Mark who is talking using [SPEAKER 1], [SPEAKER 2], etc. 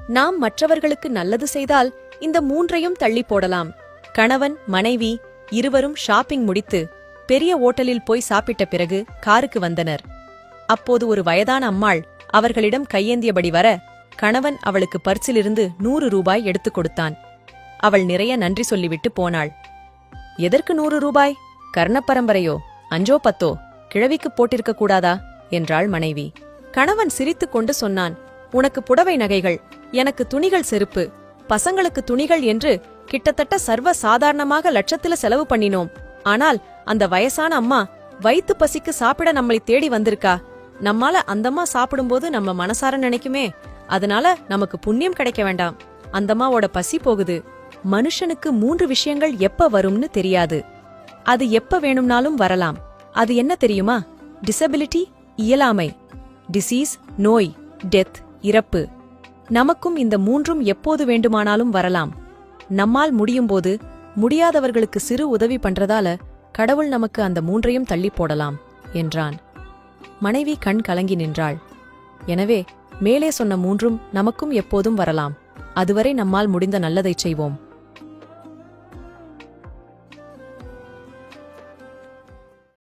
[SPEAKER 1] நாம் மற்றவர்களுக்கு நல்லது செய்தால் இந்த மூன்றையும் தள்ளி போடலாம். கணவன் மனைவி இருவரும் ஷாப்பிங் முடித்து பெரிய ஓட்டலில் போய் சாப்பிட்ட பிறகு காருக்கு வந்தனர். அப்போது ஒரு வயதான அம்மாள் அவர்களிடம் கையேந்தியபடி வர, கணவன் அவளுக்கு பர்சிலிருந்து 100 ரூபாய் எடுத்துக் கொடுத்தான். அவள் நிறைய நன்றி சொல்லிவிட்டு போனாள். எதற்கு 100 ரூபாய்? கர்ணப்பரம்பரையோ 5 10 கிழவிக்கு போட்டிருக்க கூடாதா என்றாள் மனைவி. கணவன் சிரித்துக் கொண்டு சொன்னான், உனக்கு புடவை நகைகள், எனக்கு துணிகள், செருப்பு, பசங்களுக்கு துணிகள் என்று கிட்டத்தட்ட சர்வ சாதாரணமாக லட்சத்தில செலவு பண்ணினோம். ஆனால் அந்த வயசான அம்மா வயித்து பசிக்கு சாப்பிட நம்மளை தேடி வந்திருக்கா. நம்மால அந்தம்மா சாப்பிடும்போது நம்ம மனசார நினைக்குமே, அதனால நமக்கு புண்ணியம் கிடைக்க வேண்டாம். அந்தம்மாவோட பசி போகுது. மனுஷனுக்கு 3 விஷயங்கள் எப்ப வரும்னு தெரியாது. அது எப்ப வேணும்னாலும் வரலாம். அது என்ன தெரியுமா? டிசபிலிட்டி, இயலாமை, டிசீஸ், நோய், டெத், இறப்பு. நமக்கும் இந்த 3ம் எப்போது வேண்டுமானாலும் வரலாம். நம்மால் முடியும்போது முடியாதவர்களுக்கு சிறு உதவி பண்றதால கடவுள் நமக்கு அந்த 3ஐயும் தள்ளி போடலாம் என்றான். மனைவி கண் கலங்கி நின்றாள். எனவே மேலே சொன்ன 3ம் நமக்கும் எப்போதும் வரலாம். அதுவரை நம்மால் முடிந்த நல்லதைச் செய்வோம்.